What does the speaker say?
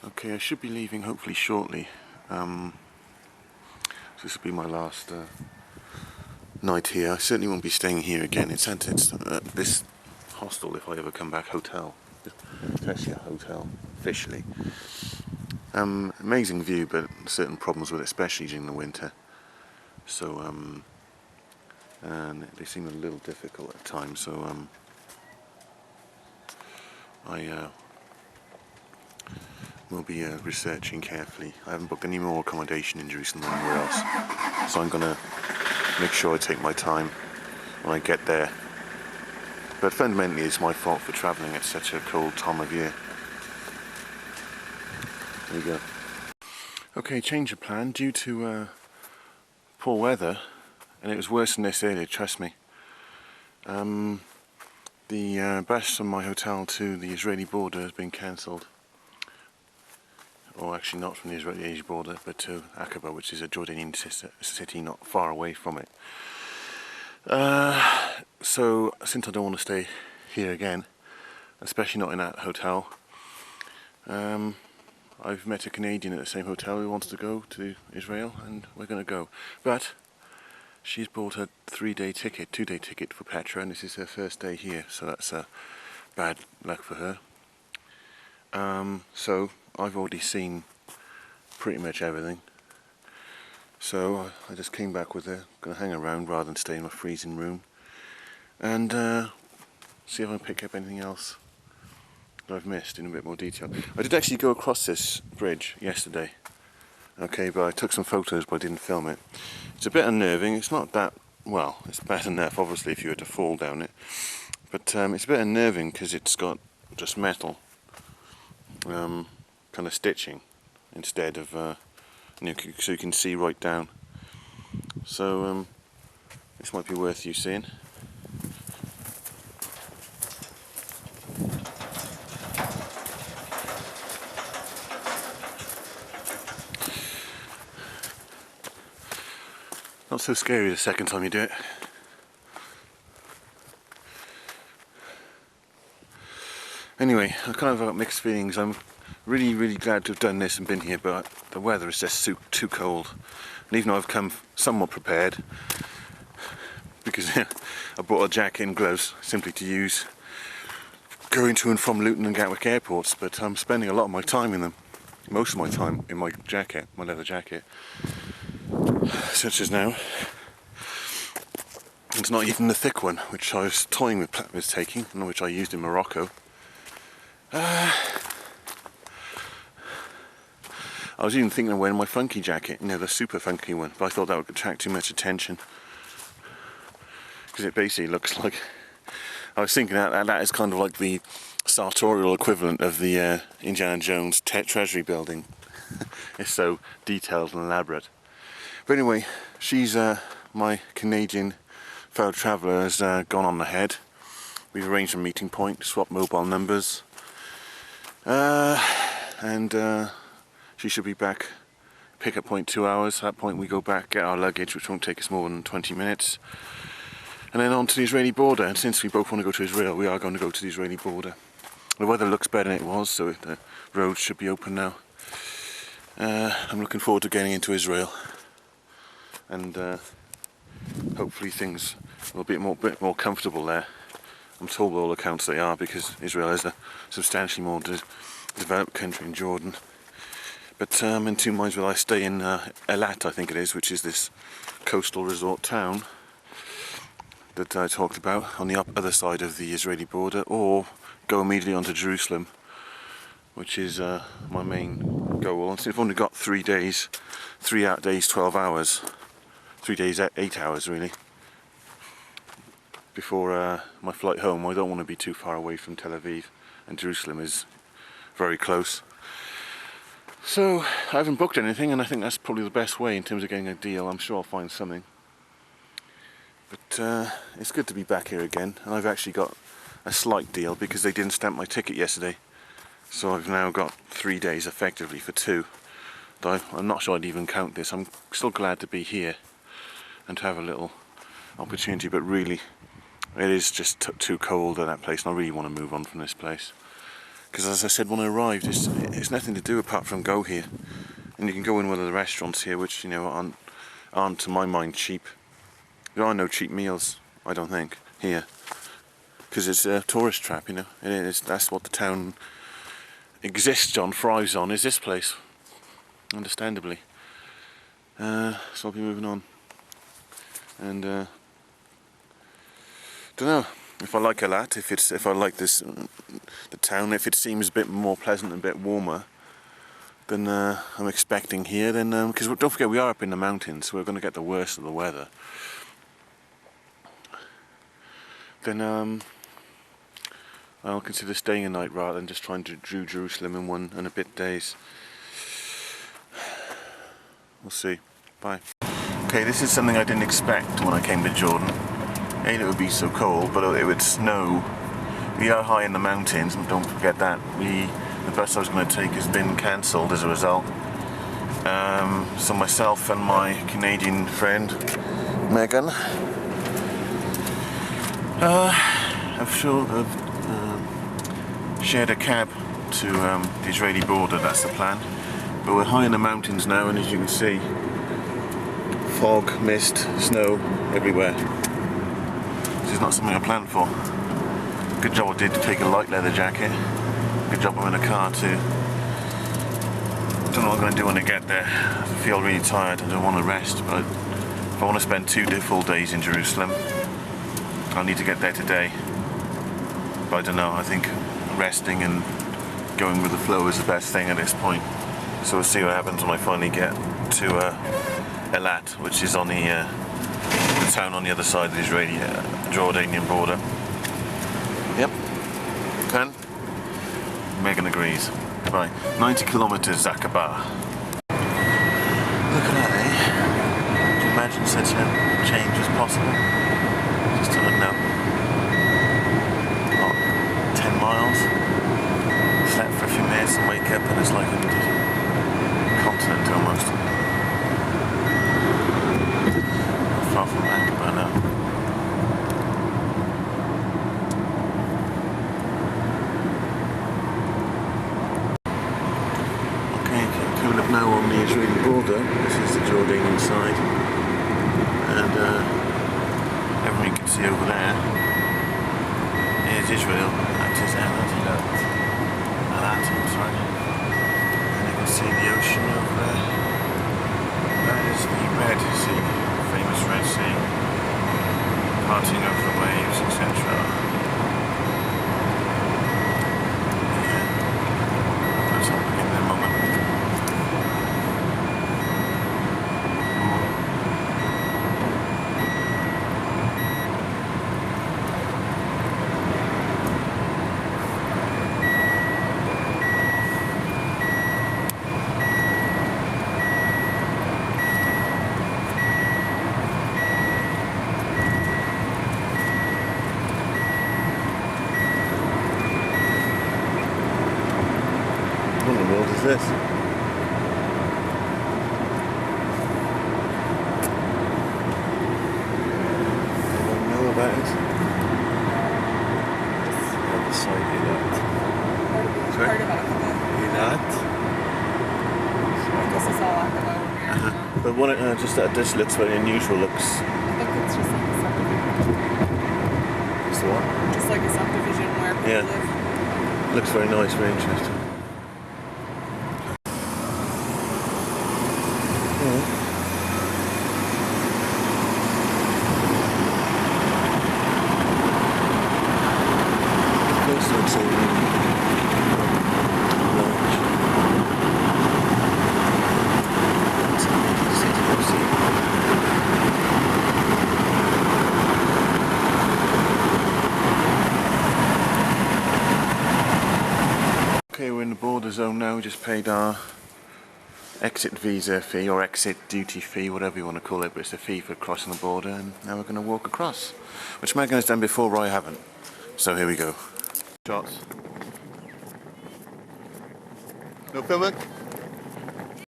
Okay, I should be leaving hopefully shortly. So this will be my last night here. I certainly won't be staying here again. It's this hostel, if I ever come back, hotel. It's actually a hotel, officially. Amazing view, but certain problems with it, especially during the winter. So, and they seem a little difficult at times. So, I will be researching carefully. I haven't booked any more accommodation in Jerusalem than anywhere else, so I'm going to make sure I take my time when I get there. But fundamentally, it's my fault for travelling at such a cold time of year. There you go. Okay, change of plan due to poor weather, and it was worse than this earlier, trust me. The bus from my hotel to the Israeli border has been cancelled. Or actually not from the Israeli border, but to Aqaba, which is a Jordanian city not far away from it. So since I don't want to stay here again, especially not in that hotel, I've met a Canadian at the same hotel who wants to go to Israel, and we're going to go. But she's bought a 2-day ticket for Petra, and this is her first day here, so that's bad luck for her. So I've already seen pretty much everything. So I just came back with her, going to hang around rather than stay in my freezing room, and see if I can pick up anything else that I've missed in a bit more detail. I did actually go across this bridge yesterday, okay, but I took some photos but I didn't film it. It's a bit unnerving. It's not that, well, it's bad enough obviously if you were to fall down it, but it's a bit unnerving because it's got just metal kind of stitching instead of so you can see right down. So this might be worth you seeing. Not so scary the second time you do it. Anyway, I kind of got mixed feelings. I'm really glad to have done this and been here, but the weather is just too cold. And even though I've come somewhat prepared, because I brought a jacket and gloves simply to use going to and from Luton and Gatwick airports, but I'm spending a lot of my time in them. Most of my time in my jacket, my leather jacket, such as now. It's not even the thick one, which I was toying with taking, and which I used in Morocco. I was even thinking of wearing my funky jacket, the super funky one, but I thought that would attract too much attention. Because it basically looks like... I was thinking that is kind of like the sartorial equivalent of the Indiana Jones Treasury building. It's so detailed and elaborate. But anyway, she's my Canadian fellow traveller has gone on ahead. We've arranged a meeting point, swapped mobile numbers, and she should be back. Pick-up point 2 hours. At that point we go back, get our luggage, which won't take us more than 20 minutes, and then on to the Israeli border. And since we both want to go to Israel, we are going to go to the Israeli border. The weather looks better than it was, so the roads should be open now. I'm looking forward to getting into Israel, and hopefully things will be a bit more comfortable there. I'm told by all accounts they are, because Israel is a substantially more developed country in Jordan. But I'm in two minds whether I stay in Eilat, I think it is, which is this coastal resort town that I talked about on the other side of the Israeli border, or go immediately onto Jerusalem, which is my main goal. And so I've only got 3 days, 3 days, 12 hours, 3 days, 8 hours really, before my flight home. I don't want to be too far away from Tel Aviv, and Jerusalem is very close. So I haven't booked anything, and I think that's probably the best way in terms of getting a deal. I'm sure I'll find something. But it's good to be back here again, and I've actually got a slight deal because they didn't stamp my ticket yesterday. So I've now got 3 days effectively for 2. Though I'm not sure I'd even count this. I'm still glad to be here and to have a little opportunity, but really it is just too cold at that place, and I really want to move on from this place. Because as I said when I arrived, it's nothing to do apart from go here. And you can go in one of the restaurants here, which, you know, aren't to my mind cheap. There are no cheap meals, I don't think, here. Because it's a tourist trap, you know. That's what the town exists on, thrives on, is this place. Understandably. So I'll be moving on. And don't know if I like Eilat, if I like this, the town, if it seems a bit more pleasant and a bit warmer than I'm expecting here, then because don't forget we are up in the mountains, so we're going to get the worst of the weather. Then I'll consider staying a night rather than just trying to do Jerusalem in 1 and a bit days. We'll see. Bye. Okay, this is something I didn't expect when I came to Jordan. It would be so cold, but it would snow. We are high in the mountains, and don't forget that. The bus I was going to take has been cancelled as a result. So myself and my Canadian friend, Megan, have shared a cab to the Israeli border. That's the plan. But we're high in the mountains now, and as you can see, fog, mist, snow everywhere. This is not something I planned for. Good job I did to take a light leather jacket. Good job I'm in a car too. Don't know what I'm going to do when I get there. I feel really tired. I don't want to rest, but if I want to spend 2 full days in Jerusalem, I'll need to get there today. But I don't know, I think resting and going with the flow is the best thing at this point. So we'll see what happens when I finally get to Eilat, which is on the town on the other side of the Israeli-Jordanian border. Yep. Can? Megan agrees. Right, 90 kilometers Aqaba. Look at that, eh? Can you imagine such a change as possible? Just to know. What, 10 miles? Slept for a few minutes and wake up and it's like a continent almost. Far from Aqaba now. Now on the Israeli border. This is the Jordanian side, and everything you can see over there is Israel. That is Eilat, I'm sorry. And you can see the ocean over there. That is the Red Sea, famous Red Sea, parting of the waves, etc. That's all in a moment. What in the world is this? I don't know about it. Other side of Eilat. Sorry? Eilat? This is all Aqaba. But what just that this looks very unusual. Looks. I think it's just like a subdivision. It's the what? Just like a subdivision where people live. Looks very nice, very interesting. Okay, we're in the border zone now. We just paid our exit visa fee or exit duty fee, whatever you want to call it, but it's a fee for crossing the border, and now we're going to walk across, which Megan has done before, but I haven't. So here we go. Shots. No filming?